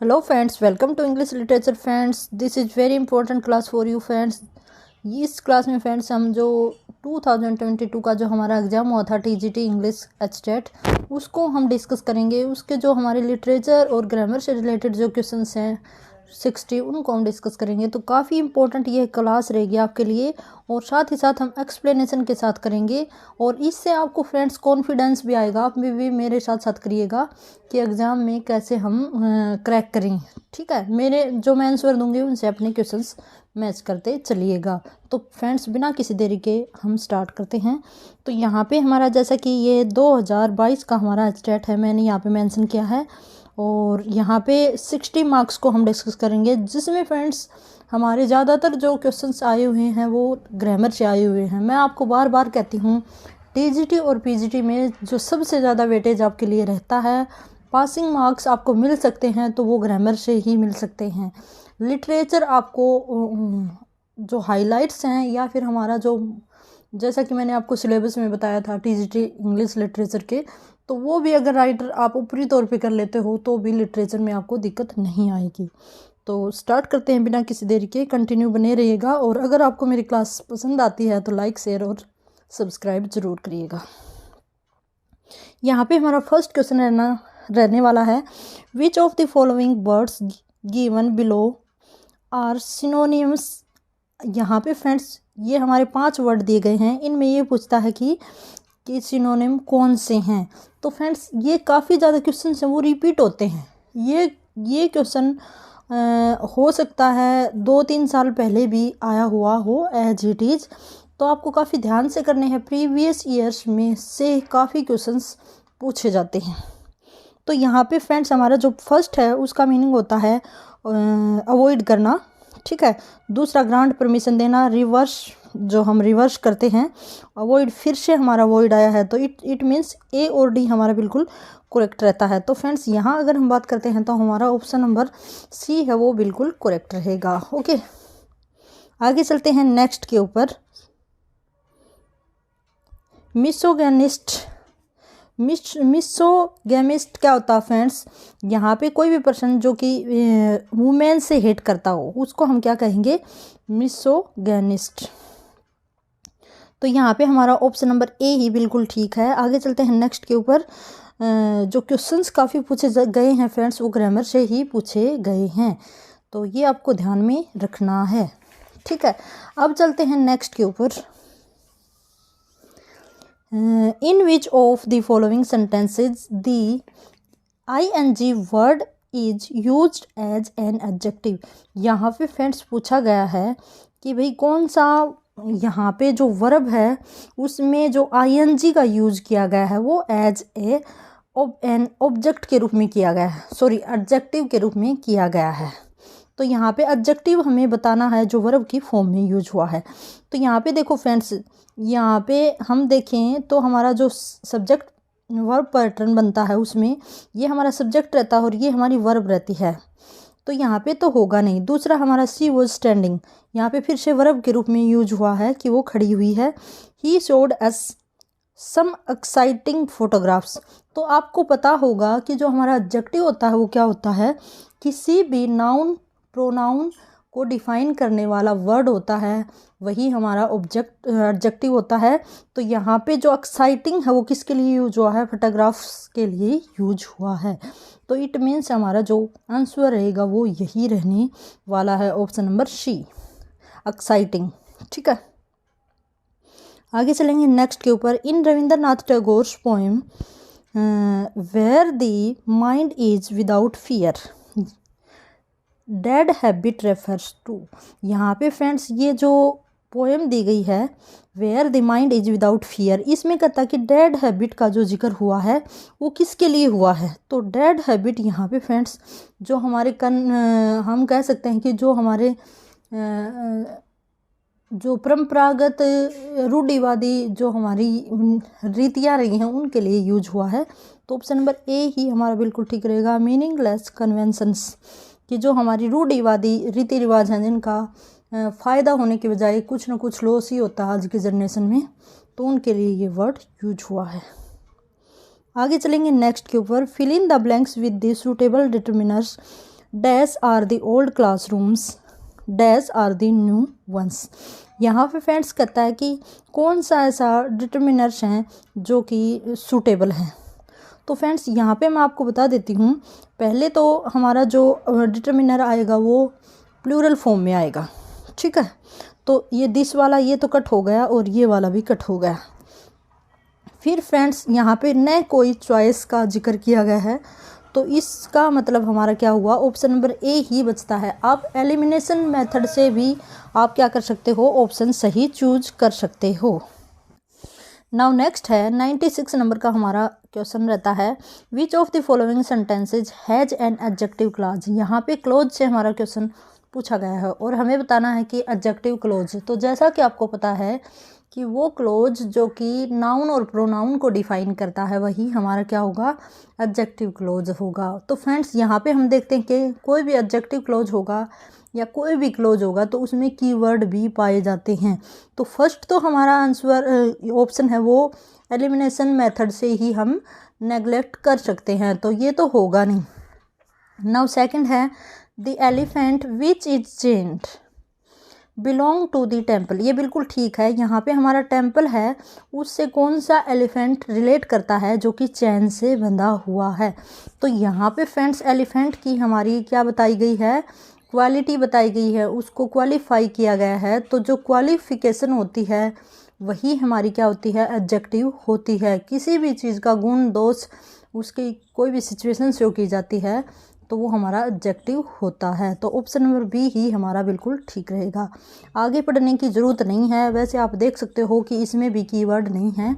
Hello friends, welcome to English literature friends. This is very important class for you friends. इस class में friends हम जो 2022 का जो हमारा एग्ज़ाम हुआ था टीजीटी इंग्लिश एचटेट, उसको हम डिस्कस करेंगे। उसके जो हमारे लिटरेचर और ग्रामर से रिलेटेड जो क्वेश्चंस हैं 60, उनको हम डिस्कस करेंगे। तो काफ़ी इंपॉर्टेंट ये क्लास रहेगी आपके लिए, और साथ ही साथ हम एक्सप्लेनेशन के साथ करेंगे। और इससे आपको फ्रेंड्स कॉन्फिडेंस भी आएगा। आप भी मेरे साथ साथ करिएगा कि एग्ज़ाम में कैसे हम क्रैक करें। ठीक है, मेरे जो मैं आंसर दूंगी उनसे अपने क्वेश्चंस मैच करते चलिएगा। तो फ्रेंड्स, बिना किसी देरी के हम स्टार्ट करते हैं। तो यहाँ पे हमारा जैसा कि ये 2022 का हमारा स्टेट है, मैंने यहाँ पे मेंशन किया है। और यहाँ पे 60 मार्क्स को हम डिस्कस करेंगे, जिसमें फ्रेंड्स हमारे ज़्यादातर जो क्वेश्चंस आए हुए हैं वो ग्रामर से आए हुए हैं। मैं आपको बार बार कहती हूँ, टीजीटी और पीजीटी में जो सबसे ज़्यादा वेटेज आपके लिए रहता है, पासिंग मार्क्स आपको मिल सकते हैं तो वो ग्रामर से ही मिल सकते हैं। लिटरेचर आपको जो हाइलाइट्स हैं, या फिर हमारा जो जैसा कि मैंने आपको सिलेबस में बताया था टीजीटी इंग्लिश लिटरेचर के, तो वो भी अगर राइटर आप ऊपरी तौर पे कर लेते हो तो भी लिटरेचर में आपको दिक्कत नहीं आएगी। तो स्टार्ट करते हैं बिना किसी देरी के। कंटिन्यू बने रहिएगा, और अगर आपको मेरी क्लास पसंद आती है तो लाइक, शेयर और सब्सक्राइब ज़रूर करिएगा। यहाँ पे हमारा फर्स्ट क्वेश्चन रहने वाला है, which of the following words given below are synonyms. यहाँ पे फ्रेंड्स ये हमारे 5 वर्ड दिए गए हैं, इनमें ये पूछता है कि सिनोनिम कौन से हैं। तो फ्रेंड्स ये काफ़ी ज़्यादा क्वेश्चन हैं, वो रिपीट होते हैं। ये क्वेश्चन हो सकता है 2-3 साल पहले भी आया हुआ हो एज इट इज़, तो आपको काफ़ी ध्यान से करने हैं। प्रीवियस ईयर्स में से काफ़ी क्वेश्चंस पूछे जाते हैं। तो यहाँ पे फ्रेंड्स हमारा जो फर्स्ट है उसका मीनिंग होता है अवॉइड करना। ठीक है, दूसरा ग्रांट परमिशन देना, रिवर्स जो हम रिवर्स करते हैं। अवॉइड, फिर से हमारा अवॉइड आया है तो इट मीन्स ए और डी हमारा बिल्कुल करेक्ट रहता है। तो फ्रेंड्स यहाँ अगर हम बात करते हैं तो हमारा ऑप्शन नंबर सी है वो बिल्कुल करेक्ट रहेगा। ओके, आगे चलते हैं नेक्स्ट के ऊपर। मिसोगैमिस्ट क्या होता है फ्रेंड्स? यहाँ पे कोई भी पर्सन जो कि वुमेन से हेट करता हो उसको हम क्या कहेंगे? मिसोगैनिस्ट। तो यहाँ पे हमारा ऑप्शन नंबर ए ही बिल्कुल ठीक है। आगे चलते हैं नेक्स्ट के ऊपर। जो क्वेश्चंस काफ़ी पूछे गए हैं फ्रेंड्स वो ग्रामर से ही पूछे गए हैं, तो ये आपको ध्यान में रखना है। ठीक है, अब चलते हैं नेक्स्ट के ऊपर। In which of the following sentences the ing word is used as an adjective? यहाँ पे फ्रेंड्स पूछा गया है कि भाई कौन सा यहाँ पे जो वर्ब है उसमें जो ing का यूज किया गया है वो एज एन ऑब्जेक्ट के रूप में किया गया है, सॉरी एडजेक्टिव के रूप में किया गया है। तो यहाँ पे एडजेक्टिव हमें बताना है जो वर्ब की फॉर्म में यूज हुआ है। तो यहाँ पे देखो फ्रेंड्स, यहाँ पे हम देखें तो हमारा जो सब्जेक्ट वर्ब पैटर्न बनता है उसमें ये हमारा सब्जेक्ट रहता है और ये हमारी वर्ब रहती है, तो यहाँ पे तो होगा नहीं। दूसरा हमारा सी वॉज स्टैंडिंग, यहाँ पे फिर से वर्ब के रूप में यूज हुआ है कि वो खड़ी हुई है। He showed us some exciting photographs. तो आपको पता होगा कि जो हमारा एडजेक्टिव होता है वो क्या होता है, किसी भी नाउन प्रोनाउन को डिफाइन करने वाला वर्ड होता है वही हमारा एडजेक्टिव होता है। तो यहाँ पे जो एक्साइटिंग है वो किसके लिए यूज हुआ है? फोटोग्राफ्स के लिए यूज हुआ है। तो इट मीन्स हमारा जो आंसर रहेगा वो यही रहने वाला है, ऑप्शन नंबर सी, एक्साइटिंग। ठीक है, आगे चलेंगे नेक्स्ट के ऊपर। In Rabindranath Tagore's poem where the mind is without fear dead habit refers to. यहाँ पे फ्रेंड्स ये जो पोएम दी गई है where the mind is without fear, इसमें कहता है कि डेड हैबिट का जो जिक्र हुआ है वो किसके लिए हुआ है? तो डेड हैबिट यहाँ पे फ्रेंड्स जो हमारे हम कह सकते हैं कि जो हमारे जो परंपरागत रूढ़िवादी जो हमारी रीतियाँ रही हैं उनके लिए यूज हुआ है। तो ऑप्शन नंबर ए ही हमारा बिल्कुल ठीक रहेगा। मीनिंगलेस कन्वेंशंस, कि जो हमारी रूढ़िवादी रीति रिवाज हैं जिनका फ़ायदा होने के बजाय कुछ ना कुछ लॉस ही होता है आज की जनरेशन में, तो उनके लिए ये वर्ड यूज हुआ है। आगे चलेंगे नेक्स्ट के ऊपर। Fill in the blanks with the suitable determiners dash are the old classrooms, dash are the new ones. यहाँ पे फ्रेंड्स कहता है कि कौन सा ऐसा डिटर्मिनर्स हैं जो कि सूटेबल हैं। तो फ्रेंड्स यहाँ पे मैं आपको बता देती हूँ, पहले तो हमारा जो डिटर्मिनर आएगा वो प्लूरल फॉर्म में आएगा, ठीक है। तो ये दिस वाला ये तो कट हो गया और ये वाला भी कट हो गया। फिर फ्रेंड्स यहाँ पे न कोई चॉइस का जिक्र किया गया है, तो इसका मतलब हमारा क्या हुआ, ऑप्शन नंबर ए ही बचता है। आप एलिमिनेशन मेथड से भी आप क्या कर सकते हो, ऑप्शन सही चूज कर सकते हो। नाउ नेक्स्ट है 96 नंबर का हमारा क्वेश्चन रहता है, which of the following sentences has an adjective clause. यहाँ पे क्लोज से हमारा क्वेश्चन पूछा गया है और हमें बताना है कि एडजेक्टिव क्लोज। तो जैसा कि आपको पता है कि वो क्लोज जो कि नाउन और प्रोनाउन को डिफाइन करता है वही हमारा क्या होगा, एडजेक्टिव क्लोज होगा। तो फ्रेंड्स यहाँ पे हम देखते हैं कि कोई भी एडजेक्टिव क्लोज होगा या कोई भी क्लोज होगा तो उसमें कीवर्ड भी पाए जाते हैं। तो फर्स्ट तो हमारा आंसर ऑप्शन है वो एलिमिनेशन मेथड से ही हम नेगलेक्ट कर सकते हैं, तो ये तो होगा नहीं। नाउ सेकंड है the elephant which is chained belong to the temple. ये बिल्कुल ठीक है, यहाँ पे हमारा टेम्पल है उससे कौन सा एलिफेंट रिलेट करता है जो कि चैन से बंधा हुआ है। तो यहाँ पे फ्रेंड्स एलिफेंट की हमारी क्या बताई गई है, क्वालिटी बताई गई है, उसको क्वालिफाई किया गया है। तो जो क्वालिफिकेशन होती है वही हमारी क्या होती है, एडजेक्टिव होती है। किसी भी चीज़ का गुण दोष उसकी कोई भी सिचुएशन शो की जाती है तो वो हमारा एडजेक्टिव होता है। तो ऑप्शन नंबर बी ही हमारा बिल्कुल ठीक रहेगा। आगे पढ़ने की ज़रूरत नहीं है। वैसे आप देख सकते हो कि इसमें भी कीवर्ड नहीं है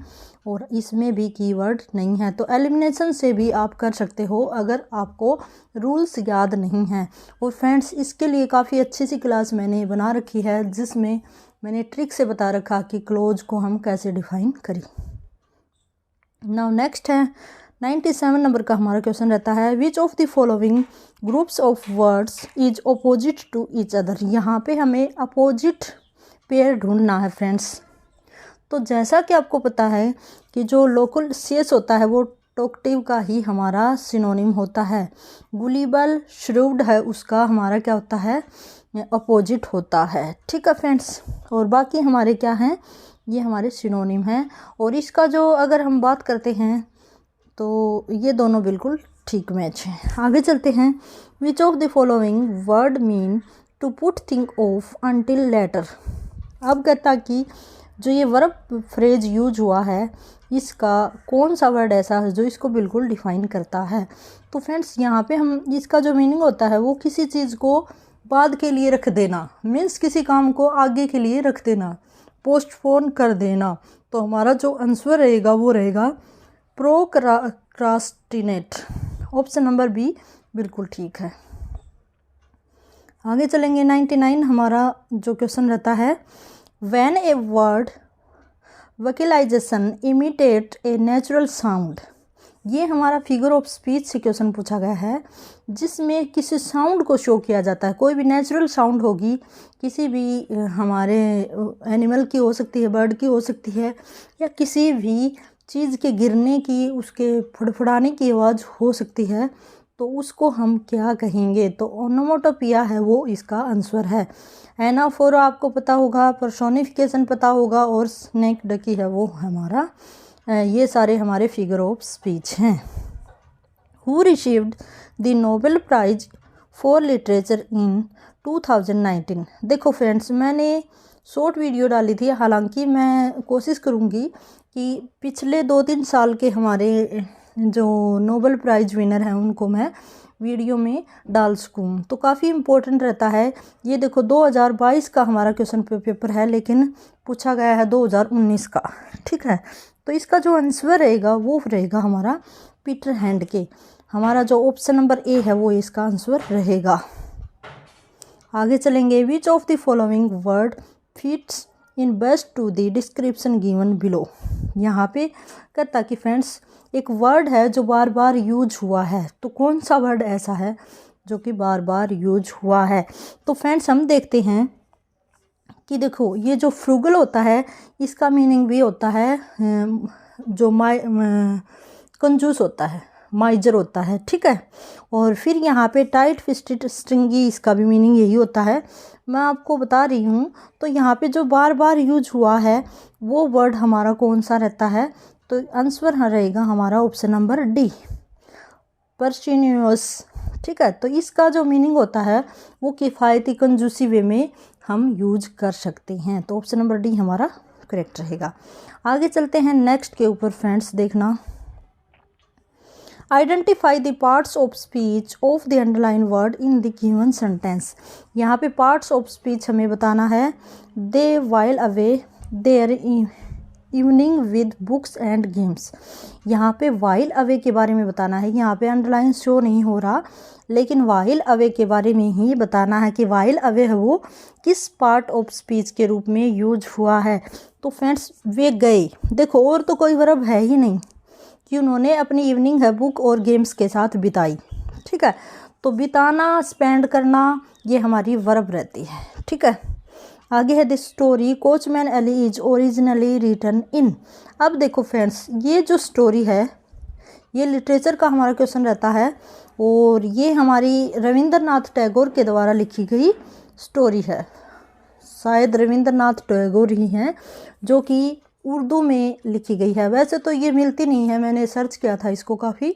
और इसमें भी कीवर्ड नहीं है, तो एलिमिनेशन से भी आप कर सकते हो अगर आपको रूल्स याद नहीं हैं। और फ्रेंड्स इसके लिए काफ़ी अच्छी सी क्लास मैंने बना रखी है जिसमें मैंने ट्रिक से बता रखा कि क्लोज को हम कैसे डिफाइन करें। नाउ नेक्स्ट है 97 नंबर का हमारा क्वेश्चन रहता है, which of the following groups of words is opposite to each other. यहाँ पे हमें अपोजिट पेयर ढूंढना है फ्रेंड्स। तो जैसा कि आपको पता है कि जो लोकल शेष होता है वो टोक्टिव का ही हमारा सिनोनिम होता है। गुलिबल श्रूव्ड है उसका हमारा क्या होता है, अपोजिट होता है, ठीक है फ्रेंड्स। और बाकी हमारे क्या हैं, ये हमारे सिनोनिम हैं। और इसका जो अगर हम बात करते हैं तो ये दोनों बिल्कुल ठीक मैच हैं। आगे चलते हैं, which of the following word mean to put thing off until later. अब कहता कि जो ये वर्ब फ्रेज यूज हुआ है इसका कौन सा वर्ड ऐसा है जो इसको बिल्कुल डिफाइन करता है। तो फ्रेंड्स यहाँ पे हम इसका जो मीनिंग होता है वो किसी चीज़ को बाद के लिए रख देना, मीन्स किसी काम को आगे के लिए रख देना, पोस्टपोन कर देना। तो हमारा जो आंसर रहेगा वो रहेगा प्रोक्रास्टिनेट। ऑप्शन नंबर बी बिल्कुल ठीक है। आगे चलेंगे 99 हमारा जो क्वेश्चन रहता है, when a word vocalisation imitate a natural sound. ये हमारा फिगर ऑफ स्पीच से क्वेश्चन पूछा गया है जिसमें किसी साउंड को शो किया जाता है। कोई भी नेचुरल साउंड होगी, किसी भी हमारे एनिमल की हो सकती है, बर्ड की हो सकती है, या किसी भी चीज़ के गिरने की, उसके फड़फड़ाने की आवाज़ हो सकती है, तो उसको हम क्या कहेंगे। तो ओनोमोटोपिया है वो इसका आंसर है। एनाफोर आपको पता होगा, पर्सोनिफिकेशन पता होगा, और स्नेक डकी है वो हमारा, ये सारे हमारे फिगर ऑफ स्पीच हैं। Who received the Nobel prize for literature in 2019। देखो फ्रेंड्स मैंने शॉर्ट वीडियो डाली थी, हालांकि मैं कोशिश करूँगी कि पिछले 2-3 साल के हमारे जो नोबेल प्राइज़ विनर हैं उनको मैं वीडियो में डाल सकूँ, तो काफ़ी इम्पोर्टेंट रहता है। ये देखो 2022 का हमारा क्वेश्चन पेपर है लेकिन पूछा गया है 2019 का, ठीक है। तो इसका जो आंसर रहेगा वो रहेगा हमारा पीटर हैंडके। हमारा जो ऑप्शन नंबर ए है वो इसका आंसर रहेगा। आगे चलेंगे, which of the following word fits in best to the description given below. यहाँ पे कहता कि फ्रेंड्स एक वर्ड है जो बार बार यूज हुआ है, तो कौन सा वर्ड ऐसा है जो कि बार बार यूज हुआ है। तो फ्रेंड्स हम देखते हैं कि देखो ये जो फ्रूगल होता है इसका मीनिंग भी होता है जो कंजूस होता है, माइजर होता है, ठीक है। और फिर यहाँ पे टाइट फिस्टेड स्ट्रिंगी, इसका भी मीनिंग यही होता है, मैं आपको बता रही हूँ। तो यहाँ पे जो बार बार यूज हुआ है वो वर्ड हमारा कौन सा रहता है, तो आंसर रहेगा हमारा ऑप्शन नंबर डी, परसिन्यूअस, ठीक है। तो इसका जो मीनिंग होता है वो किफ़ायती कंजूसी वे में हम यूज कर सकते हैं, तो ऑप्शन नंबर डी हमारा करेक्ट रहेगा। आगे चलते हैं नेक्स्ट के ऊपर फ्रेंड्स, देखना। Identify the parts of speech of the underline word in the given sentence. यहाँ पे पार्ट्स ऑफ स्पीच हमें बताना है। They while away their evening with books and games. यहाँ पे वाइल अवे के बारे में बताना है। यहाँ पे अंडरलाइन शो नहीं हो रहा, लेकिन वाइल अवे के बारे में ही बताना है कि वाइल अवे है वो किस पार्ट ऑफ स्पीच के रूप में यूज हुआ है। तो फ्रेंड्स वे गए, देखो और तो कोई वर्ब है ही नहीं कि उन्होंने अपनी इवनिंग है बुक और गेम्स के साथ बिताई, ठीक है। तो बिताना, स्पेंड करना, ये हमारी वर्ब रहती है, ठीक है। आगे है the story coachman Eli is originally written in. अब देखो फ्रेंड्स, ये जो स्टोरी है ये लिटरेचर का हमारा क्वेश्चन रहता है, और ये हमारी रविंद्रनाथ टैगोर के द्वारा लिखी गई स्टोरी है। शायद रविंद्रनाथ टैगोर ही हैं जो कि उर्दू में लिखी गई है। वैसे तो ये मिलती नहीं है, मैंने सर्च किया था इसको काफ़ी,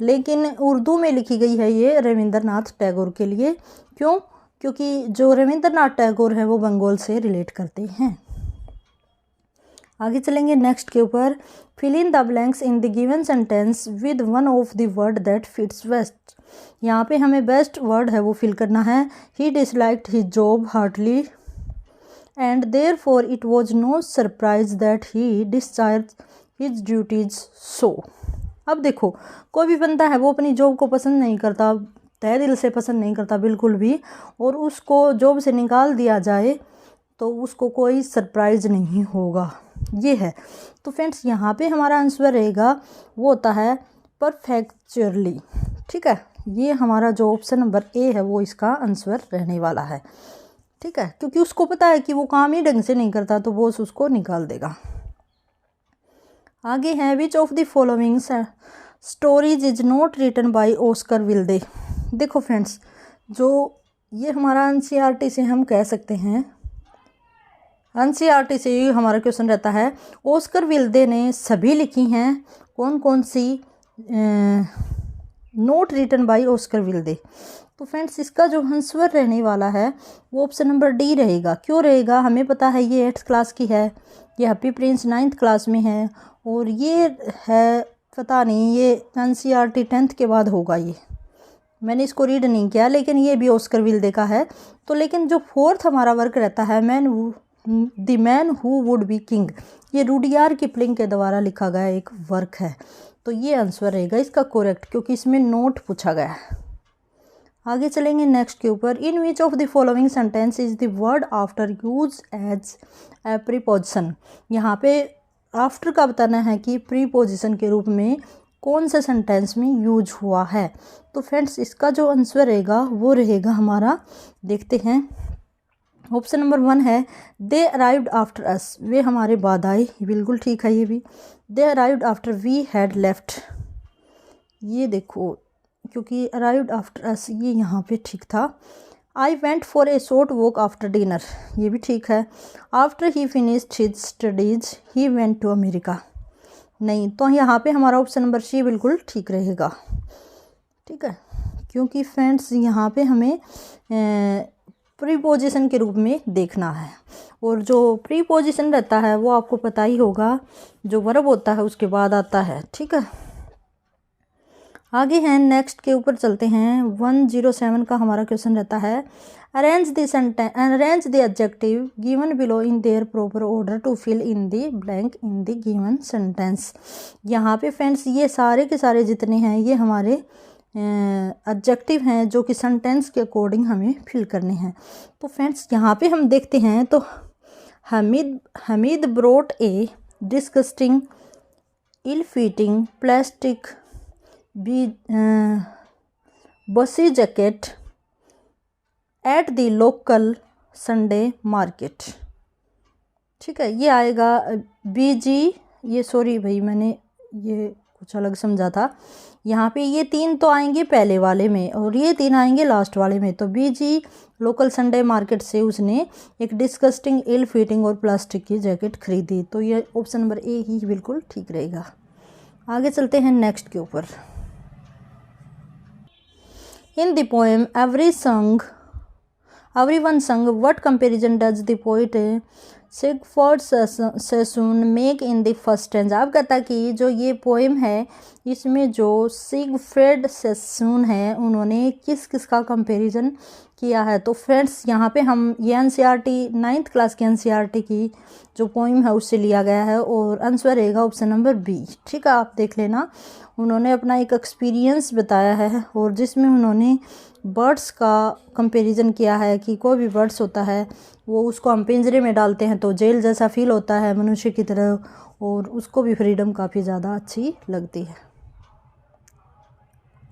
लेकिन उर्दू में लिखी गई है ये रविंद्रनाथ टैगोर के लिए। क्यों? क्योंकि जो रविंद्रनाथ टैगोर है वो बंगाल से रिलेट करते हैं। आगे चलेंगे नेक्स्ट के ऊपर। Fill in the blanks in the given sentence with one of the word that fits best. यहाँ पे हमें बेस्ट वर्ड है वो फिल करना है। He disliked his job heartly and therefore it was no surprise that he discharged his duties so। अब देखो, कोई भी बंदा है वो अपनी जॉब को पसंद नहीं करता, तहे दिल से पसंद नहीं करता बिल्कुल भी, और उसको जॉब से निकाल दिया जाए तो उसको कोई सरप्राइज नहीं होगा, ये है। तो फ्रेंड्स यहाँ पे हमारा आंसर रहेगा वो होता है परफेक्चुअली, ठीक है। ये हमारा जो ऑप्शन नंबर ए है वो इसका आंसर रहने वाला है, ठीक है, क्योंकि उसको पता है कि वो काम ही ढंग से नहीं करता तो बॉस उसको निकाल देगा। आगे है which of the following stories is not written by Oscar Wilde. देखो फ्रेंड्स, जो ये हमारा एनसीईआरटी से हम कह सकते हैं, एनसीईआरटी से हमारा क्वेश्चन रहता है ऑस्कर विल्डे ने सभी लिखी हैं, कौन कौन सी नॉट रिटन बाय ऑस्कर विल्डे। तो फ्रेंड्स इसका जो आंसर रहने वाला है वो ऑप्शन नंबर डी रहेगा। क्यों रहेगा? हमें पता है ये 8th क्लास की है, ये हैप्पी प्रिंस 9th क्लास में है, और ये है पता नहीं ये एनसीईआरटी 10th के बाद होगा। ये मैंने इसको रीड नहीं किया, लेकिन ये भी ऑस्कर विल्डे का है। तो लेकिन जो 4th हमारा वर्क रहता है the man who would be king, ये रुडयार्ड किपलिंग के द्वारा लिखा गया एक वर्क है। तो ये आंसर रहेगा इसका करेक्ट, क्योंकि इसमें नोट पूछा गया है। आगे चलेंगे नेक्स्ट के ऊपर। In which of the following sentence is the word after use as a preposition. यहाँ पे आफ्टर का बताना है कि प्रीपोजिशन के रूप में कौन से सेंटेंस में यूज हुआ है। तो फ्रेंड्स इसका जो आंसर रहेगा वो रहेगा हमारा, देखते हैं, ऑप्शन नंबर 1 है दे अराइव्ड आफ्टर अस, वे हमारे बाद आए, बिल्कुल ठीक है ये भी। They arrived after we had left, ये देखो क्योंकि अराइव्ड आफ्टर अस ये यहाँ पे ठीक था। I went for a short walk after dinner, ये भी ठीक है। After he finished his studies he went to America, नहीं, तो यहाँ पे हमारा ऑप्शन नंबर सी बिल्कुल ठीक रहेगा, ठीक है, क्योंकि फ्रेंड्स यहाँ पे हमें प्रीपोजिशन के रूप में देखना है, और जो प्रीपोजिशन रहता है वो आपको पता ही होगा, जो वर्ब होता है उसके बाद आता है, ठीक है। आगे हैं नेक्स्ट के ऊपर चलते हैं। 107 का हमारा क्वेश्चन रहता है arrange the adjective given below in their proper order to fill in the blank in the given sentence. यहाँ पे फ्रेंड्स ये सारे के सारे जितने हैं ये हमारे एडजेक्टिव हैं जो कि सेंटेंस के अकॉर्डिंग हमें फिल करने हैं। तो फ्रेंड्स यहाँ पे हम देखते हैं, तो हमीद ब्रोट ए डिस्गस्टिंग इल फिटिंग प्लास्टिक बसी jacket at the local Sunday market, ठीक है, ये आएगा बीजी, ये सॉरी भाई मैंने ये कुछ अलग समझा था। यहाँ पे ये 3 तो आएंगे पहले वाले में और ये 3 आएंगे लास्ट वाले में। तो बीजी लोकल संडे मार्केट से उसने एक डिस्गस्टिंग इल फिटिंग और प्लास्टिक की जैकेट खरीदी। तो ये ऑप्शन नंबर ए ही बिल्कुल ठीक रहेगा। आगे चलते हैं नेक्स्ट के ऊपर। In the poem everyone sung, what comparison does the poet Siegfried Sassoon make in the first tense. आप कहता कि जो ये पोएम है इसमें जो सिगफ्रीड सैसून है उन्होंने किस किस का कंपैरिजन किया है। तो फ्रेंड्स यहाँ पे हम ये एनसीईआरटी 9th क्लास के एनसीईआरटी की जो पोएम है उससे लिया गया है और आंसर रहेगा ऑप्शन नंबर बी। ठीक है, आप देख लेना। उन्होंने अपना एक एक्सपीरियंस बताया है और जिसमें उन्होंने बर्ड्स का कंपैरिजन किया है कि कोई भी बर्ड्स होता है वो उसको हम पिंजरे में डालते हैं तो जेल जैसा फील होता है मनुष्य की तरह, और उसको भी फ्रीडम काफ़ी ज़्यादा अच्छी लगती है।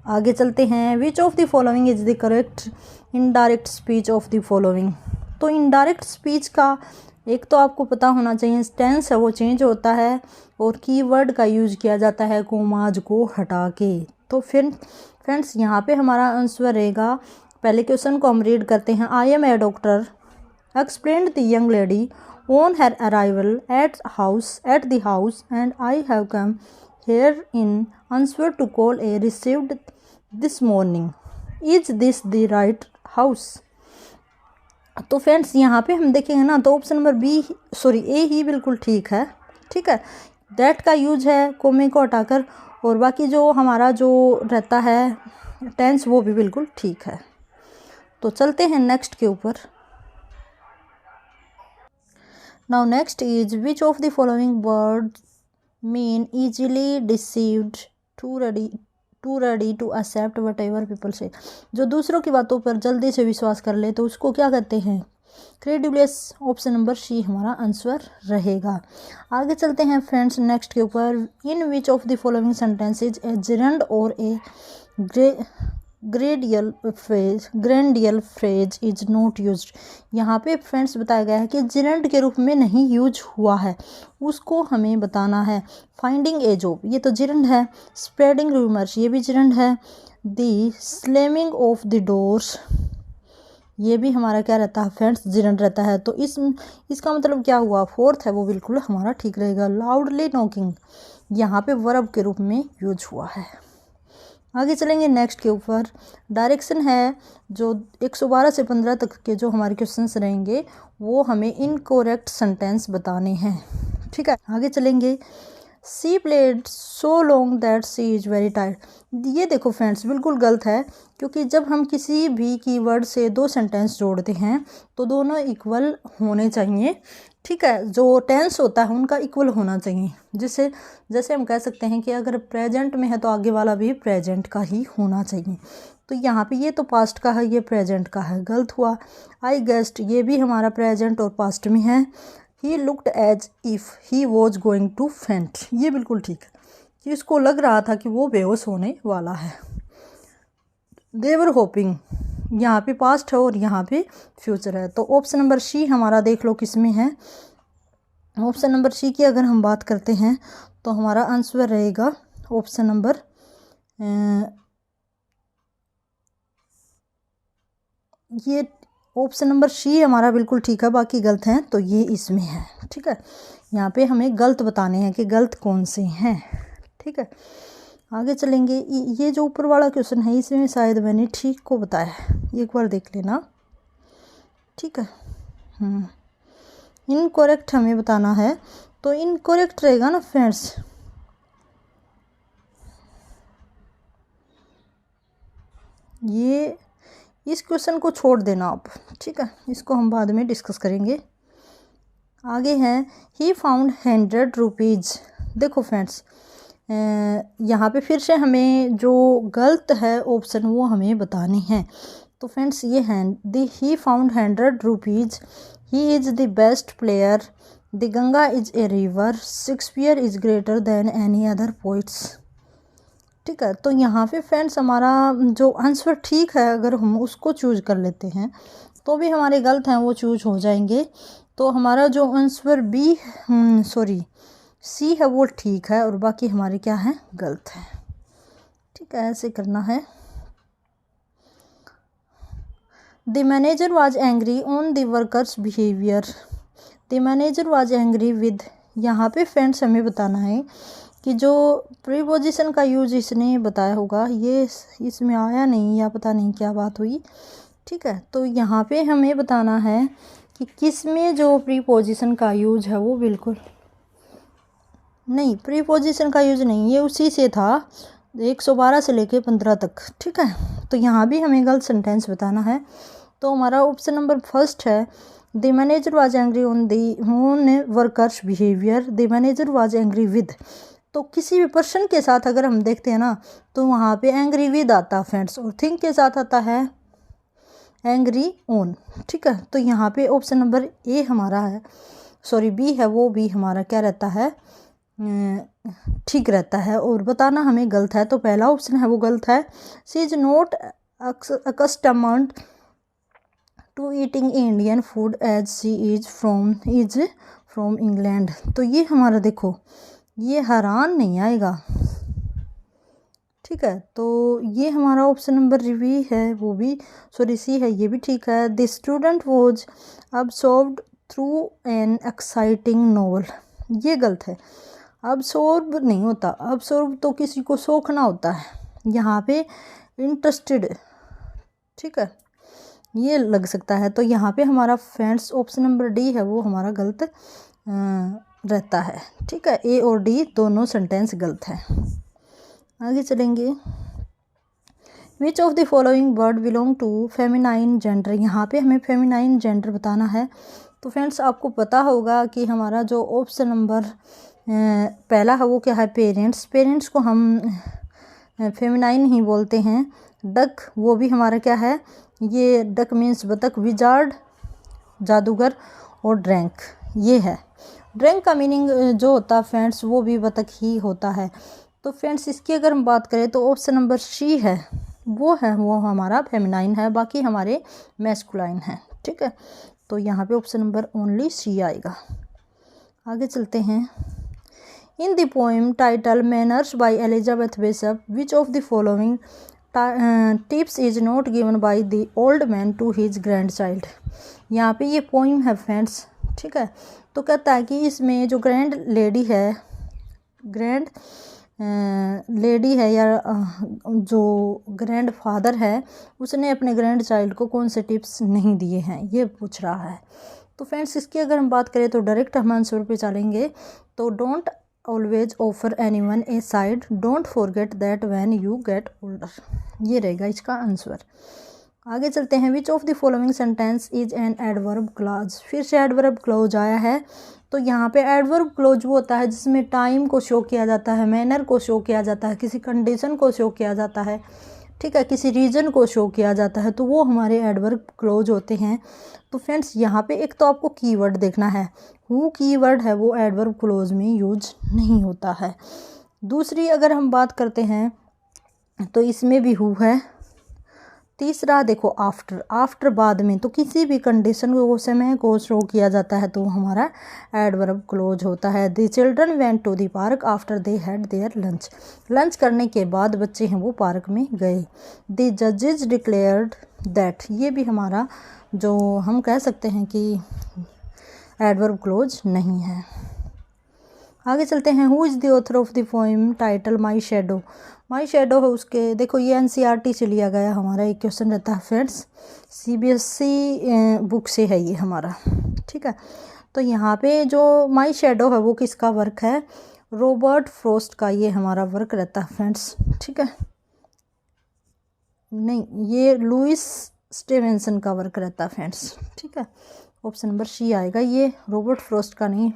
आगे चलते हैं। Which of the following is the correct indirect speech of the following. तो इनडायरेक्ट स्पीच का एक तो आपको पता होना चाहिए टेंस है वो चेंज होता है और कीवर्ड का यूज किया जाता है कोमाज को हटा के। तो फिर फ्रेंड्स यहाँ पे हमारा आंसर रहेगा, पहले क्वेश्चन को हम रीड करते हैं। I am a doctor explained the young lady on her arrival at the house and I have come here in answer to call a received this morning. Is this the right house? तो friends यहाँ पे हम देखेंगे ना तो option number A ही बिल्कुल ठीक है। ठीक है, दैट का यूज है कोमे को हटाकर और बाकी जो हमारा जो रहता है टेंस वो भी बिल्कुल ठीक है। तो चलते हैं नेक्स्ट के ऊपर। Now next is which of the following words mean easily deceived, too ready to accept whatever people say। जो दूसरों की बातों पर जल्दी से विश्वास कर ले तो उसको क्या कहते हैं? क्रेडिबलेस। ऑप्शन नंबर सी हमारा आंसर रहेगा। आगे चलते हैं फ्रेंड्स नेक्स्ट के ऊपर। In which of the following sentences a gerund और a gerundial phrase is not used. यहाँ पे फ्रेंड्स बताया गया है कि जिरंड के रूप में नहीं यूज हुआ है, उसको हमें बताना है। फाइंडिंग ए जॉब ये तो जिरंड है। स्प्रेडिंग रूमर्स ये भी जिरंड है। दी स्लैमिंग ऑफ द डोर्स ये भी हमारा क्या रहता है फ्रेंड्स जिरंड रहता है। तो इसका मतलब क्या हुआ, फोर्थ है वो बिल्कुल हमारा ठीक रहेगा। लाउडली नॉकिंग यहाँ पे वर्ब के रूप में यूज हुआ है। आगे चलेंगे नेक्स्ट के ऊपर। डायरेक्शन है जो 112 से 15 तक के जो हमारे क्वेश्चंस रहेंगे वो हमें इनकरेक्ट सेंटेंस बताने हैं। ठीक है, आगे चलेंगे। She played so long that she is very tired. ये देखो फ्रेंड्स बिल्कुल गलत है, क्योंकि जब हम किसी भी कीवर्ड से 2 सेंटेंस जोड़ते हैं तो दोनों इक्वल होने चाहिए। ठीक है, जो टेंस होता है उनका इक्वल होना चाहिए। जैसे हम कह सकते हैं कि अगर प्रेजेंट में है तो आगे वाला भी प्रेजेंट का ही होना चाहिए। तो यहाँ पे ये तो पास्ट का है, ये प्रेजेंट का है, गलत हुआ। आई गेस्ट ये भी हमारा प्रेजेंट और पास्ट में है। He looked as if he was going to faint ये बिल्कुल ठीक है कि इसको लग रहा था कि वो बेहोश होने वाला है। देवर होपिंग यहाँ पे पास्ट है और यहाँ पे फ्यूचर है। तो ऑप्शन नंबर सी हमारा देख लो किस में है। ऑप्शन नंबर सी की अगर हम बात करते हैं तो हमारा आंसर रहेगा ऑप्शन नंबर ये ऑप्शन नंबर सी हमारा बिल्कुल ठीक है, बाकी गलत हैं तो ये इसमें है। ठीक है, यहाँ पे हमें गलत बताने हैं कि गलत कौन से हैं। ठीक है, आगे चलेंगे। ये जो ऊपर वाला क्वेश्चन है इसमें शायद मैंने ठीक को बताया है, एक बार देख लेना। ठीक है, इनकरेक्ट हमें बताना है तो इनकरेक्ट रहेगा ना फ्रेंड्स। ये इस क्वेश्चन को छोड़ देना आप। ठीक है, इसको हम बाद में डिस्कस करेंगे। आगे है ही फाउंड 100 रुपीज़। देखो फ्रेंड्स यहाँ पे फिर से हमें जो गलत है ऑप्शन वो हमें बताने हैं। तो फ्रेंड्स ये हैं he found 100 rupees, he is the best player, the Ganga is a river, Shakespeare is greater than any other poets. ठीक है, तो यहाँ पे फ्रेंड्स हमारा जो आंसर ठीक है अगर हम उसको चूज कर लेते हैं तो भी हमारे गलत हैं वो चूज हो जाएंगे। तो हमारा जो आंसर सी है वो ठीक है और बाकी हमारे क्या है, गलत है। ठीक है, ऐसे करना है। The manager was angry on the workers behaviour. The manager was angry with, यहाँ पे फ्रेंड्स हमें बताना है कि जो प्रीपोजिशन का यूज इसने बताया होगा ये इसमें आया नहीं या पता नहीं क्या बात हुई। ठीक है, तो यहाँ पे हमें बताना है कि किस में जो प्रीपोजिशन का यूज है वो बिल्कुल नहीं, प्रीपोजिशन का यूज नहीं, ये उसी से था 112 से लेके 15 तक। ठीक है, तो यहाँ भी हमें गलत सेंटेंस बताना है। तो हमारा ऑप्शन नंबर फर्स्ट है the manager was angry on workers behaviour. The manager was angry with, तो किसी भी पर्सन के साथ अगर हम देखते हैं ना तो वहाँ पे एंग्री विद आता है फ्रेंड्स, और थिंग के साथ आता है एंग्री ऑन। ठीक है, तो यहाँ पे ऑप्शन नंबर ए हमारा है, सॉरी बी है, वो भी हमारा क्या रहता है, ठीक रहता है। और बताना हमें गलत है, तो पहला ऑप्शन है वो गलत है। She is not accustomed to eating Indian food as she is from England. तो ये हमारा देखो ये हैरान नहीं आएगा। ठीक है, तो ये हमारा ऑप्शन नंबर बी है, वो भी सॉरी सी है, ये भी ठीक है। The student was absorbed through an exciting novel, ये गलत है। अब्सॉर्ब नहीं होता, अब्सॉर्ब तो किसी को सोखना होता है, यहाँ पे इंटरेस्टेड। ठीक है, ये लग सकता है। तो यहाँ पे हमारा फ्रेंड्स ऑप्शन नंबर डी है वो हमारा गलत रहता है। ठीक है, ए और डी दोनों सेंटेंस गलत है। आगे चलेंगे। Which of the following word belong to feminine gender, यहाँ पे हमें फेमिनाइन जेंडर बताना है। तो फ्रेंड्स आपको पता होगा कि हमारा जो ऑप्शन नंबर पहला है वो क्या है, पेरेंट्स। पेरेंट्स को हम फेमिनाइन ही बोलते हैं। डक वो भी हमारा क्या है, ये डक मीन्स बतख, विजार्ड जादूगर, और ड्रैंक ये है। ड्रैंक का मीनिंग जो होता है फ्रेंड्स वो भी बतख ही होता है। तो फ्रेंड्स इसकी अगर हम बात करें तो ऑप्शन नंबर सी है वो हमारा फेमिनाइन है, बाकी हमारे मैस्कुलाइन है। ठीक है, तो यहाँ पे ऑप्शन नंबर ओनली सी आएगा। आगे चलते हैं। In the poem title manners by Elizabeth Bishop which of the following tips is not given by the old man to his grandchild, यहाँ पे ये पोइम है फ्रेंड्स। ठीक है, तो कहता है कि इसमें जो ग्रैंड लेडी है या जो ग्रैंड फादर है उसने अपने ग्रैंड चाइल्ड को कौन से टिप्स नहीं दिए हैं, ये पूछ रहा है। तो फ्रेंड्स इसकी अगर हम बात करें तो डायरेक्ट हम आंसर पे चलेंगे। तो don't always offer anyone A side, don't forget that when you get older, ये रहेगा इसका आंसर। आगे चलते हैं। Which of the following sentence is an adverb clause, फिर से एडवर्ब क्लॉज आया है। तो यहाँ पे एडवर्ब क्लॉज वो होता है जिसमें टाइम को शो किया जाता है, मैनर को शो किया जाता है, किसी कंडीशन को शो किया जाता है। ठीक है, किसी रीजन को शो किया जाता है, तो वो हमारे एडवर्ब क्लॉज होते हैं। तो फ्रेंड्स यहाँ पे एक तो आपको कीवर्ड देखना है, हु कीवर्ड है वो एडवर्ब क्लॉज में यूज नहीं होता है। दूसरी अगर हम बात करते हैं तो इसमें भी हु है। तीसरा देखो आफ्टर बाद में, तो किसी भी कंडीशन को समय को शो किया जाता है तो हमारा एडवर्ब क्लोज होता है। The children went to the park after they had their lunch, lunch करने के बाद बच्चे हैं वो पार्क में गए। द जजेज डिक्लेयर्ड दैट, ये भी हमारा जो हम कह सकते हैं कि एडवर्ब क्लोज नहीं है। आगे चलते हैं। Who is the author of the poem title my shadow, my shadow है उसके देखो ये एनसीईआरटी से लिया गया हमारा एक क्वेश्चन रहता है फ्रेंड्स, सीबीएसई बुक से है ये हमारा। ठीक है, तो यहाँ पे जो माई शेडो है वो किसका वर्क है, रॉबर्ट फ्रॉस्ट का ये हमारा वर्क रहता है फ्रेंड्स। ठीक है, नहीं ये लुइस स्टीवेंसन का वर्क रहता है फ्रेंड्स। ठीक है, ऑप्शन नंबर सी आएगा, ये रॉबर्ट फ्रॉस्ट का नहीं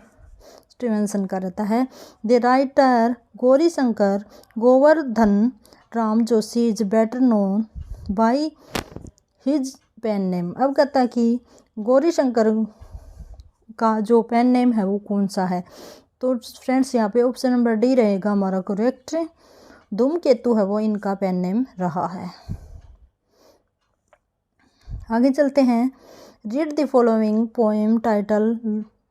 स्टीवेंसन का रहता है। The writer Gauri Shankar Govardhan Ram Joshi is better known by his pen name. अब कहता है कि गौरी शंकर का जो पेन नेम है वो कौन सा है, तो फ्रेंड्स यहाँ पे ऑप्शन नंबर डी रहेगा हमारा करेक्ट। धूमकेतु है वो इनका पेन नेम रहा है। आगे चलते हैं। Read the following poem title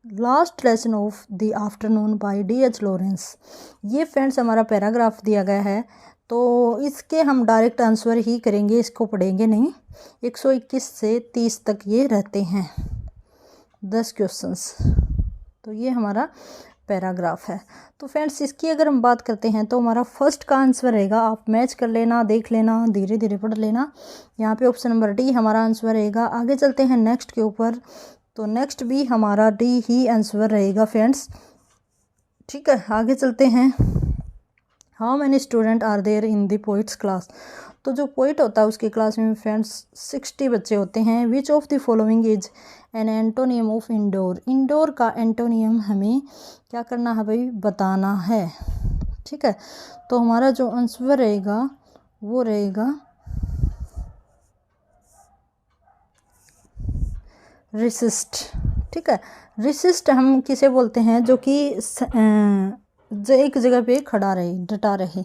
last lesson of the afternoon by D.H. Lawrence. ये फ्रेंड्स हमारा पैराग्राफ दिया गया है, तो इसके हम डायरेक्ट आंसर ही करेंगे, इसको पढ़ेंगे नहीं। 121 से 30 तक ये रहते हैं 10 क्वेश्चंस। तो ये हमारा पैराग्राफ है। तो फ्रेंड्स इसकी अगर हम बात करते हैं तो हमारा फर्स्ट का आंसर रहेगा, आप मैच कर लेना, देख लेना, धीरे धीरे पढ़ लेना। यहाँ पे ऑप्शन नंबर डी हमारा आंसर रहेगा। आगे चलते हैं नेक्स्ट के ऊपर, तो नेक्स्ट भी हमारा डी ही आंसर रहेगा फ्रेंड्स। ठीक है, आगे चलते हैं। How many student are there in the poet's class. तो जो पोइट होता है उसकी क्लास में फ्रेंड्स 60 बच्चे होते हैं। Which of the following is an antonym of indoor. Indoor का एंटोनियम हमें क्या करना है भाई, बताना है। ठीक है, तो हमारा जो आंसर रहेगा वो रहेगा रेसिस्ट। ठीक है, रेसिस्ट हम किसे बोलते हैं, जो कि जो एक जगह पे खड़ा रहे, डटा रहे।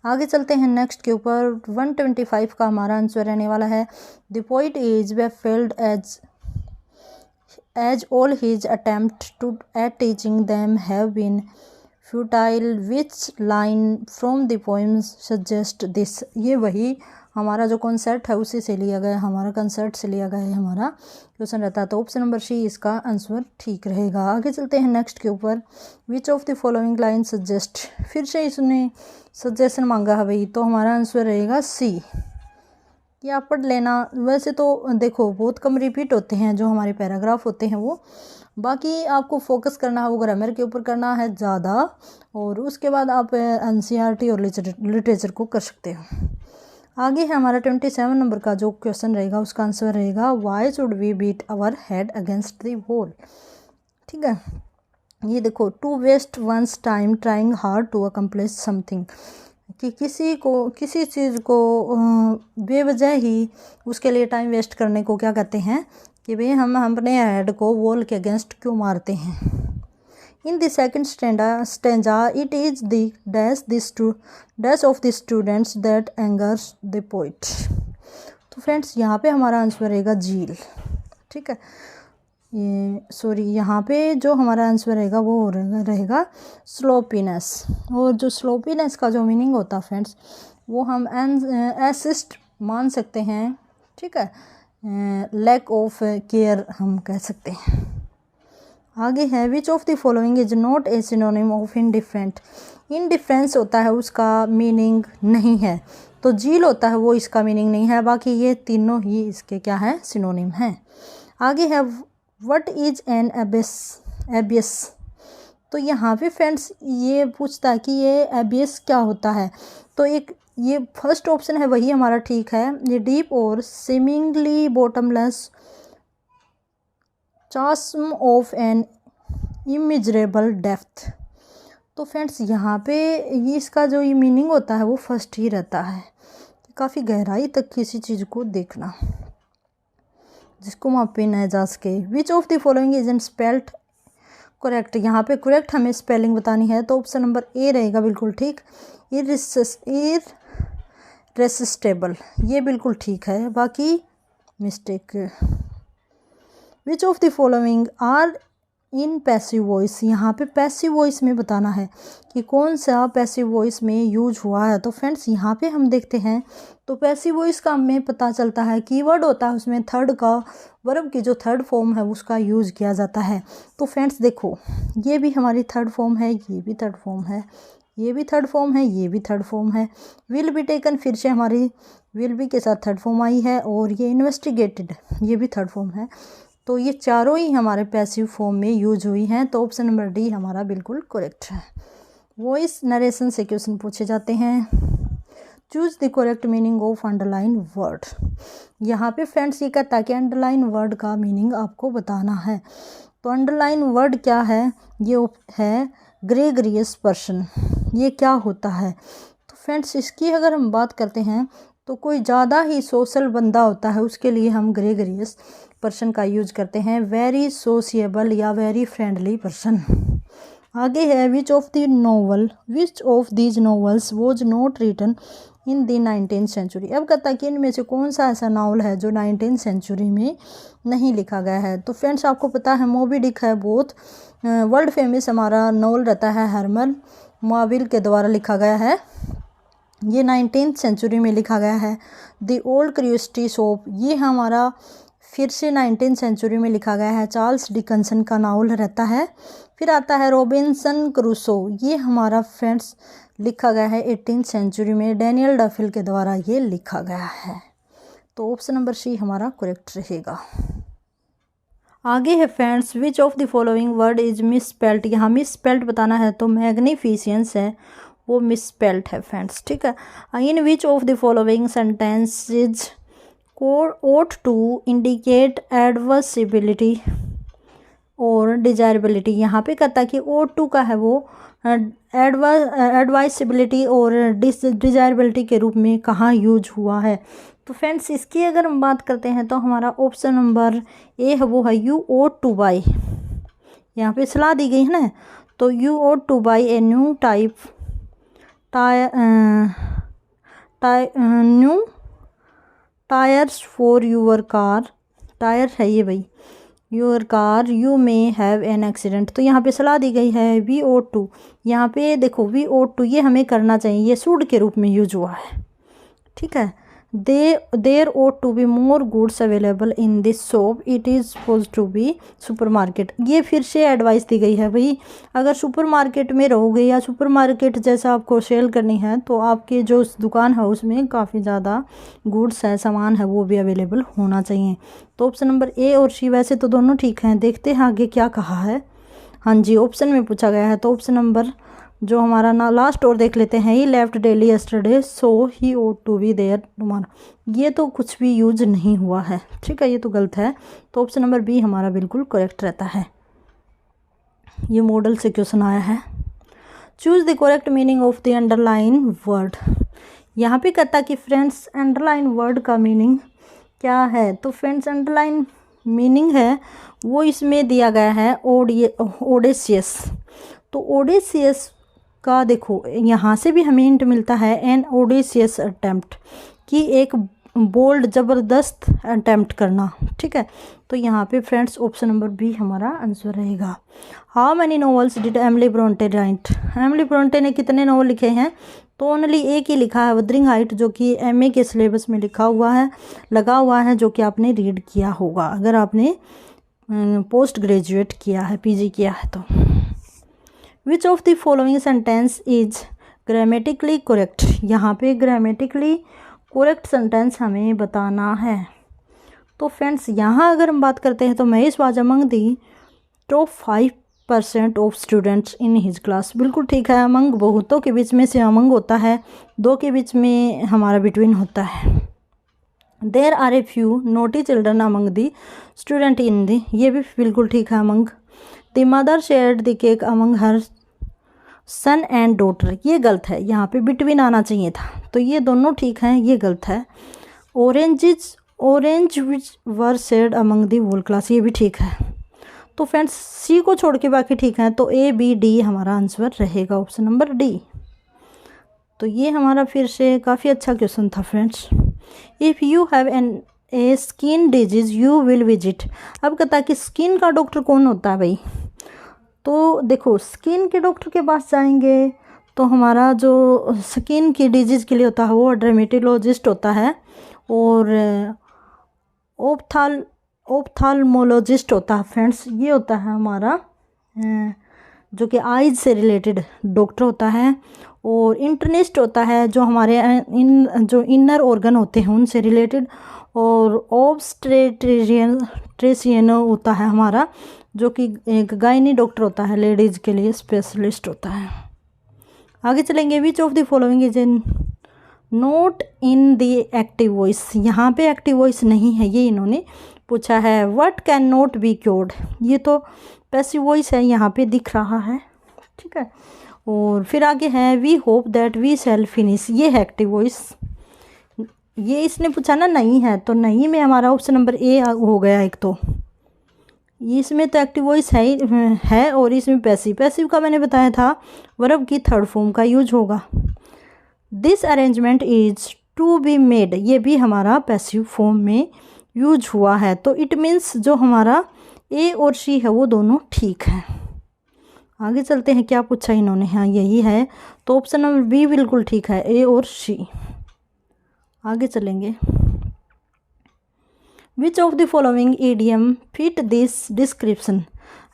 आगे चलते हैं नेक्स्ट के ऊपर। 125 का हमारा आंसर रहने वाला है। The poet is way failed as all his attempt to at teaching them have been futile. Which line from the poems suggest this. ये वही हमारा जो कॉन्सेप्ट है उसी से लिया गया, हमारा कंसेप्ट से लिया गया है हमारा क्वेश्चन रहता है। तो ऑप्शन नंबर सी इसका आंसर ठीक रहेगा। आगे चलते हैं नेक्स्ट के ऊपर। Which of the following line suggest. फिर से इसने सजेशन मांगा है भाई, तो हमारा आंसर रहेगा सी। ये आप पढ़ लेना। वैसे तो देखो बहुत कम रिपीट होते हैं जो हमारे पैराग्राफ होते हैं वो, बाकी आपको फोकस करना है वो ग्रामर के ऊपर करना है ज़्यादा, और उसके बाद आप NCERT और लिटरेचर को कर सकते हो। आगे है हमारा 27 नंबर का जो क्वेश्चन रहेगा उसका आंसर रहेगा why should we beat our head against the wall. ठीक है, ये देखो, to waste one's time trying hard to accomplish something, कि किसी चीज़ को बेवजह ही उसके लिए टाइम वेस्ट करने को क्या कहते हैं, कि भाई हम अपने हेड को वॉल के अगेंस्ट क्यों मारते हैं। In the second stanza, it is the dash of the students that angers the poet. तो फ्रेंड्स यहाँ पे हमारा आंसर रहेगा झील। ठीक है, ये सॉरी, यहाँ पे जो हमारा आंसर रहेगा वो रहेगा स्लोपीनेस। और जो स्लोपीनेस का जो मीनिंग होता है फ्रेंड्स वो हम एसिस्ट मान सकते हैं। ठीक है, लैक ऑफ केयर हम कह सकते हैं। आगे है which of the following is not a synonym of indifferent. Indifference होता है उसका मीनिंग नहीं है, तो झील होता है वो इसका मीनिंग नहीं है, बाकी ये तीनों ही इसके क्या है, सिनोनिम हैं। आगे है व्हाट इज एन एबियस। तो यहाँ पे फ्रेंड्स ये पूछता है कि ये एबियस क्या होता है, तो एक ये फर्स्ट ऑप्शन है वही हमारा ठीक है। ये डीप और seemingly bottomless chasm of an immeasurable depth. तो फ्रेंड्स यहाँ पे ये इसका जो ये मीनिंग होता है वो फर्स्ट ही रहता है, काफ़ी गहराई तक किसी चीज़ को देखना जिसको मापे न जा सके। विच of the following is an spelled correct. यहाँ पे करेक्ट हमें स्पेलिंग बतानी है, तो ऑप्शन नंबर ए रहेगा बिल्कुल ठीक। इररेसिस्टेबल ये बिल्कुल ठीक है, बाकी mistake. Which of the following are in passive voice. यहाँ पे पैसिव वॉइस में बताना है कि कौन सा पैसिव वॉइस में यूज हुआ है। तो फ्रेंड्स यहाँ पे हम देखते हैं तो पैसिव वॉइस का हमें पता चलता है कीवर्ड होता है उसमें थर्ड का वर्ब की जो थर्ड फॉर्म है उसका यूज़ किया जाता है। तो फ्रेंड्स देखो, ये भी हमारी थर्ड फॉर्म है, ये भी थर्ड फॉर्म है, ये भी थर्ड फॉर्म है, ये भी थर्ड फॉर्म है। विल बी टेकन फिर से हमारी विल बी के साथ थर्ड फॉर्म आई है, और ये इन्वेस्टिगेटेड ये भी थर्ड फॉर्म है। तो ये चारों ही हमारे पैसिव फॉर्म में यूज हुई हैं, तो ऑप्शन नंबर डी हमारा बिल्कुल करेक्ट है। वॉइस नरेशन से क्वेश्चन पूछे जाते हैं। Choose the correct meaning of underline word. यहाँ पे फ्रेंड्स ये कहता है कि अंडरलाइन वर्ड का मीनिंग आपको बताना है। तो अंडरलाइन वर्ड क्या है, ये है ग्रेगरियस पर्सन। ये क्या होता है, तो फ्रेंड्स इसकी अगर हम बात करते हैं तो कोई ज़्यादा ही सोशल बंदा होता है उसके लिए हम ग्रेगरियस पर्सन का यूज करते हैं। वेरी सोशिएबल या वेरी फ्रेंडली पर्सन। आगे है which of these novels was not written in the 19th century. अब कहता है कि इनमें से कौन सा ऐसा नावल है जो 19th सेंचुरी में नहीं लिखा गया है। तो फ्रेंड्स आपको पता है मोबी डिक है, बहुत वर्ल्ड फेमस हमारा नावल रहता है, हरमन माविल के द्वारा लिखा गया है। ये 19th सेंचुरी में लिखा गया है। द ओल्ड क्यूरियोसिटी शॉप, ये हमारा फिर से 19th सेंचुरी में लिखा गया है, चार्ल्स डिकन्सन का नावल रहता है। फिर आता है रॉबिन्सन क्रूसो, ये हमारा फ्रेंड्स लिखा गया है 18th सेंचुरी में, डैनियल डफिल के द्वारा ये लिखा गया है। तो ऑप्शन नंबर सी हमारा करेक्ट रहेगा। आगे है friends, which of the following word is miss spelt. यहाँ मिस स्पेल्ट बताना है तो मैग्निफिसेंस है, वो मिस स्पेल्ट है फ्रेंड्स, ठीक है। In which of the following sentences ought to indicate advisability और डिजायरेबिलिटी। यहाँ पे कहता है कि ought to का है वो एडवाइसिबिलिटी और डिजायरेबिलिटी के रूप में कहाँ यूज हुआ है। तो फ्रेंड्स इसकी अगर हम बात करते हैं तो हमारा ऑप्शन नंबर ए है वो है यू ought to buy। यहाँ पे सलाह दी गई है ना, तो you ought to buy a new new tyres for your car, tyre है ये भाई, your car you may have an accident. तो यहाँ पे सलाह दी गई है वी ought to, यहाँ पे देखो वी ought to ये हमें करना चाहिए, ये शुड के रूप में यूज हुआ है, ठीक है। There ought to be more goods available in this shop, it is supposed to be supermarket. ये फिर से एडवाइस दी गई है भाई, अगर सुपरमार्केट में रहोगे या सुपरमार्केट जैसा आपको सेल करनी है तो आपके जो दुकान है उसमें काफ़ी ज़्यादा गुड्स है, सामान है, वो भी अवेलेबल होना चाहिए। तो ऑप्शन नंबर ए और सी वैसे तो दोनों ठीक हैं, देखते हैं आगे क्या कहा है। हाँ जी, ऑप्शन में पूछा गया है, तो ऑप्शन नंबर जो हमारा ना लास्ट और देख लेते हैं, he left Delhi yesterday so he ought to be there tomorrow. ये तो कुछ भी यूज नहीं हुआ है, ठीक है, ये तो गलत है। तो ऑप्शन नंबर बी हमारा बिल्कुल करेक्ट रहता है। ये मॉडल से क्वेश्चन आया है। Choose the correct meaning of the underline word. यहाँ पे कहता कि फ्रेंड्स अंडरलाइन वर्ड का मीनिंग क्या है। तो फ्रेंड्स अंडरलाइन मीनिंग है वो इसमें दिया गया है ओडेसियस। तो ओडेसियस का देखो यहाँ से भी हमें हिंट मिलता है, एन ओडेसियस अटेम्प्ट, कि एक बोल्ड ज़बरदस्त अटेम्प्ट करना, ठीक है। तो यहाँ पे फ्रेंड्स ऑप्शन नंबर बी हमारा आंसर रहेगा। How many novels did Emily Bronte right. Emily Bronte ने कितने नॉवल लिखे हैं, तो ओनली एक ही लिखा है, वुदरिंग हाइट, जो कि एमए के सिलेबस में लिखा हुआ है, लगा हुआ है, जो कि आपने रीड किया होगा अगर आपने पोस्ट ग्रेजुएट किया है, पीजी किया है तो। विच of the following sentence is grammatically correct. यहाँ पे ग्रामेटिकली करेक्ट सेंटेंस हमें बताना है। तो फ्रेंड्स यहाँ अगर हम बात करते हैं तो Mahesh was among the top 5% of students in his class. बिल्कुल ठीक है, अमंग बहुतों के बीच में से अमंग होता है, दो के बीच में हमारा बिटवीन होता है। There are a few naughty children among the student in the, ये भी बिल्कुल ठीक है, among. The mother shared the cake among her son and daughter, ये गलत है, यहाँ पे बिटवीन आना चाहिए था, तो ये दोनों ठीक हैं, ये गलत है। Orange which were shared among the whole class, ये भी ठीक है। तो फ्रेंड्स सी को छोड़ के बाकी ठीक हैं, तो ए बी डी हमारा आंसर रहेगा, ऑप्शन नंबर डी। तो ये हमारा फिर से काफ़ी अच्छा क्वेश्चन था friends. If you have an a skin disease you will visit. अब कहता है कि स्किन का डॉक्टर कौन होता है भाई, तो देखो स्किन के डॉक्टर के पास जाएंगे तो हमारा जो स्किन की डिजीज़ के लिए होता है वो डर्मेटोलॉजिस्ट होता है, और ऑप्थाल्मोलॉजिस्ट होता है फ्रेंड्स, ये होता है हमारा जो कि आइज से रिलेटेड डॉक्टर होता है, और इंटर्निस्ट होता है जो हमारे जो इनर ऑर्गन होते हैं उनसे रिलेटेड, और ऑब्स्टेट्रिशियन होता है हमारा जो कि एक गायनी डॉक्टर होता है, लेडीज़ के लिए स्पेशलिस्ट होता है। आगे चलेंगे। Which of the following is in note in the active voice. यहाँ पे एक्टिव वॉइस नहीं है, ये इन्होंने पूछा है। What can not be cured, ये तो पैसिव वॉइस है, यहाँ पे दिख रहा है, ठीक है। और फिर आगे है we hope that we shall finish, ये है एक्टिव वॉइस। ये इसने पूछा ना नहीं है, तो नहीं में हमारा ऑप्शन नंबर ए हो गया एक। तो इसमें तो एक्टिव वॉइस है और इसमें पैसिव का मैंने बताया था वर्ब की थर्ड फॉर्म का यूज होगा। This arrangement is to be made, ये भी हमारा पैसिव फॉर्म में यूज हुआ है। तो इट मीन्स जो हमारा ए और शी है वो दोनों ठीक है। आगे चलते हैं, क्या पूछा इन्होंने, हाँ यही है। तो ऑप्शन नंबर बी बिल्कुल ठीक है, ए और शी। आगे चलेंगे। Which of the following idiom fit this description.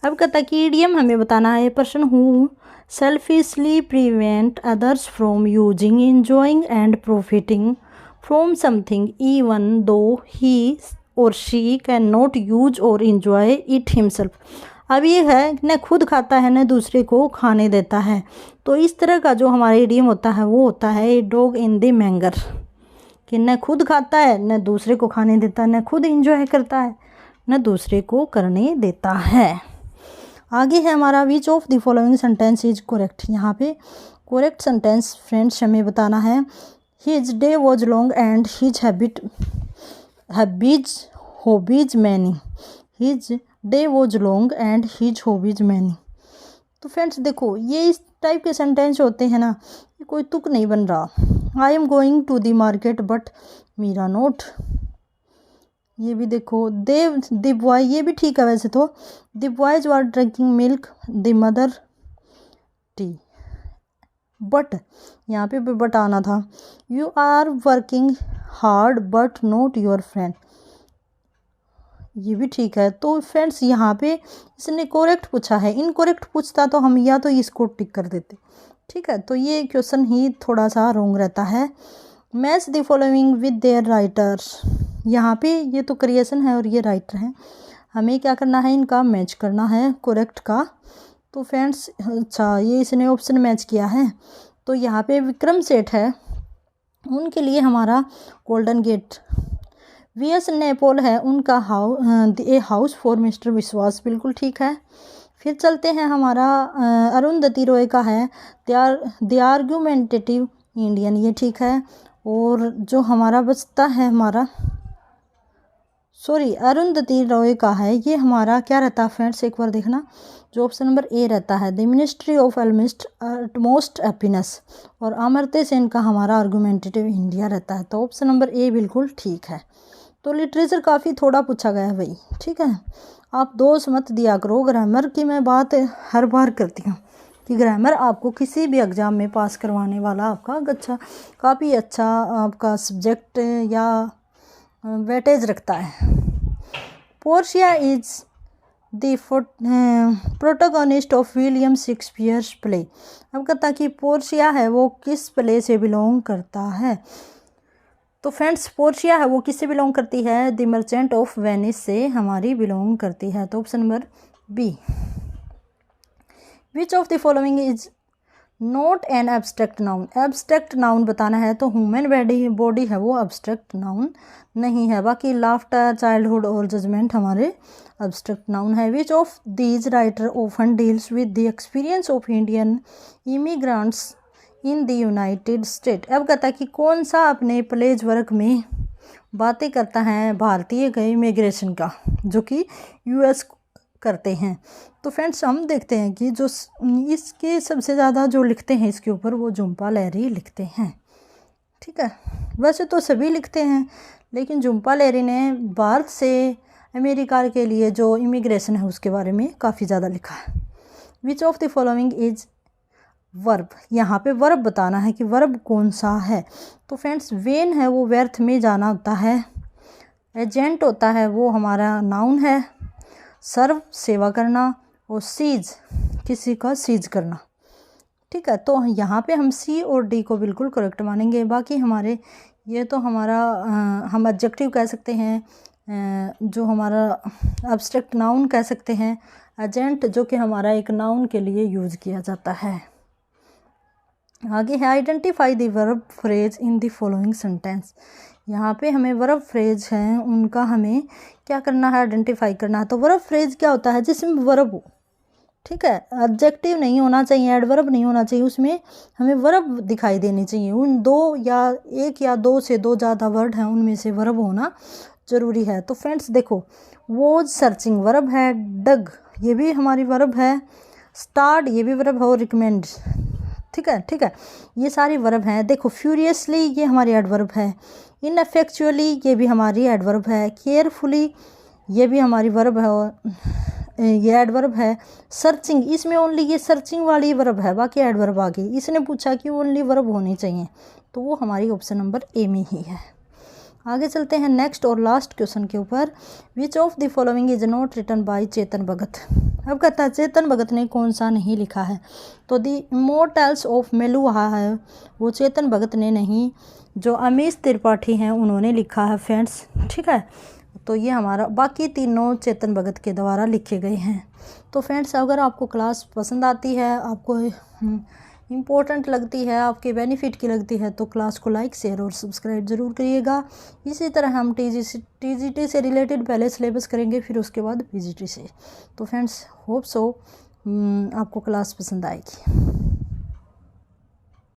अब कहता है कि ईडियम हमें बताना है, person who selfishly prevent others from using, enjoying and profiting from something even though he और शी कैन नॉट यूज और इंजॉय इट हिमसेल्फ। अब ये है न खुद खाता है न दूसरे को खाने देता है। तो इस तरह का जो हमारा ईडियम होता है वो होता है ए डॉग इन द मैंगर, कि न खुद खाता है न दूसरे को खाने देता है, न खुद इंजॉय करता है न दूसरे को करने देता है। आगे है हमारा विच of the following sentence is correct. यहाँ पे करेक्ट सेंटेंस फ्रेंड्स हमें बताना है। His day was long and his hobbies many. His day was long and his hobbies many. तो फ्रेंड्स देखो, ये इस टाइप के सेंटेंस होते हैं ना, ये कोई तुक नहीं बन रहा। I am going to the market but Meera not. ये भी देखो, द बॉय, ये भी ठीक है वैसे तो। The boys were drinking milk, the mother tea. But यहाँ पे बट आना था। You are working hard but not your friend. ये भी ठीक है। तो फ्रेंड्स यहाँ पे इसने करेक्ट पूछा है, इनकरेक्ट पूछता तो हम या तो इसको टिक कर देते। ठीक है, तो ये क्वेश्चन ही थोड़ा सा रॉन्ग रहता है। Match the following with their writers. यहाँ पे ये तो क्रिएशन है और ये राइटर हैं, हमें क्या करना है, इनका मैच करना है करेक्ट का। तो फ्रेंड्स अच्छा, ये इसने ऑप्शन मैच किया है। तो यहाँ पे विक्रम सेठ है, उनके लिए हमारा गोल्डन गेट। वी.एस. नैपोल है, उनका हाउस फॉर मिस्टर विश्वास, बिल्कुल ठीक है। फिर चलते हैं, हमारा अरुंधति रॉय का है द आर्गुमेंटेटिव इंडियन, ये ठीक है। और जो हमारा बचता है अरुंधति रॉय का है, ये हमारा क्या रहता है फ्रेंड्स, एक बार देखना, जो ऑप्शन नंबर ए रहता है the ministry of utmost happiness. और अमर्त्य सेन का हमारा आर्गुमेंटेटिव इंडिया रहता है। तो ऑप्शन नंबर ए बिल्कुल ठीक है। तो लिटरेचर काफ़ी थोड़ा पूछा गया है भाई, ठीक है। आप दोष मत दिया करो। ग्रामर की मैं बात हर बार करती हूँ कि ग्रामर आपको किसी भी एग्ज़ाम में पास करवाने वाला आपका काफ़ी अच्छा आपका सब्जेक्ट या वेटेज रखता है। Portia is the protagonist of William Shakespeare's play. अब कहता कि पोर्शिया है वो किस प्ले से बिलोंग करता है। तो फ्रेंड्स पोर्शिया है वो किससे बिलोंग करती है, द मर्चेंट ऑफ वेनिस से हमारी बिलोंग करती है। तो option number B. Which of the following is not an abstract noun. Abstract noun बताना है, तो ह्यूमन बॉडी है वो एब्स्ट्रैक्ट नाउन नहीं है। बाकी लाफ्टर, चाइल्डहुड और जजमेंट हमारे एब्स्ट्रैक्ट नाउन है। Which of these writer often deals with the experience of Indian immigrants in the United state. अब कहता है कि कौन सा अपने प्लेज वर्क में बातें करता है भारतीय के इमिग्रेशन का, जो कि यूएस करते हैं। तो फ्रेंड्स हम देखते हैं कि जो इसके सबसे ज़्यादा जो लिखते हैं इसके ऊपर वो झुम्पा लहरी लिखते हैं। ठीक है, वैसे तो सभी लिखते हैं, लेकिन झुम्पा लहरी ने भारत से अमेरिका के लिए जो इमिग्रेशन है उसके बारे में काफ़ी ज़्यादा लिखा है। Which of the following is verb. यहाँ पे वर्ब बताना है कि वर्ब कौन सा है। तो फ्रेंड्स वेन है वो व्यर्थ में जाना होता है। एजेंट होता है वो हमारा नाउन है। सर्व सेवा करना, और सीज किसी का सीज करना। ठीक है, तो यहाँ पे हम सी और डी को बिल्कुल करेक्ट मानेंगे। बाकी हमारे ये तो हमारा हम एडजेक्टिव कह सकते हैं, जो हमारा एब्स्ट्रैक्ट नाउन कह सकते हैं। एजेंट जो कि हमारा एक नाउन के लिए यूज़ किया जाता है। आगे है identify the verb phrase in the following sentence. यहाँ पे हमें वर्ब फ्रेज हैं उनका हमें क्या करना है, आइडेंटिफाई करना है। तो वर्ब फ्रेज क्या होता है, जिसमें वर्ब हो। ठीक है, एडजेक्टिव नहीं होना चाहिए, एडवर्ब नहीं होना चाहिए, उसमें हमें वर्ब दिखाई देनी चाहिए। उन दो या एक या दो से दो ज़्यादा वर्ड हैं उनमें से वर्ब होना ज़रूरी है। तो फ्रेंड्स देखो, वॉज सर्चिंग वर्ब है, डग ये भी हमारी वर्ब है, स्टार्ट ये भी वर्ब है, और रिकमेंड ठीक है। ये सारे वर्ब हैं। देखो फ्यूरियसली ये हमारी एडवर्ब है, इनफेक्चुअली ये भी हमारी एडवर्ब है, केयरफुली ये भी हमारी वर्ब है, ये एडवर्ब है। सर्चिंग इसमें ओनली ये सर्चिंग वाली वर्ब है, बाकी एडवर्ब आ गई। इसने पूछा कि ओनली वर्ब होनी चाहिए, तो वो हमारी ऑप्शन नंबर ए में ही है। आगे चलते हैं नेक्स्ट और लास्ट क्वेश्चन के ऊपर। Which of the following is not written by Chetan Bhagat. अब कहता है चेतन भगत ने कौन सा नहीं लिखा है, तो द इमोर्टल्स ऑफ मेलुहा है, वो चेतन भगत ने नहीं, जो अमीश त्रिपाठी हैं उन्होंने लिखा है फ्रेंड्स, ठीक है। तो ये हमारा बाकी तीनों चेतन भगत के द्वारा लिखे गए हैं। तो फ्रेंड्स अगर आपको क्लास पसंद आती है, आपको इम्पोर्टेंट लगती है, आपके बेनिफिट की लगती है, तो क्लास को लाइक शेयर और सब्सक्राइब ज़रूर करिएगा। इसी तरह हम टीजीटी से रिलेटेड पहले सिलेबस करेंगे, फिर उसके बाद पीजीटी से। तो फ्रेंड्स होप सो आपको क्लास पसंद आएगी।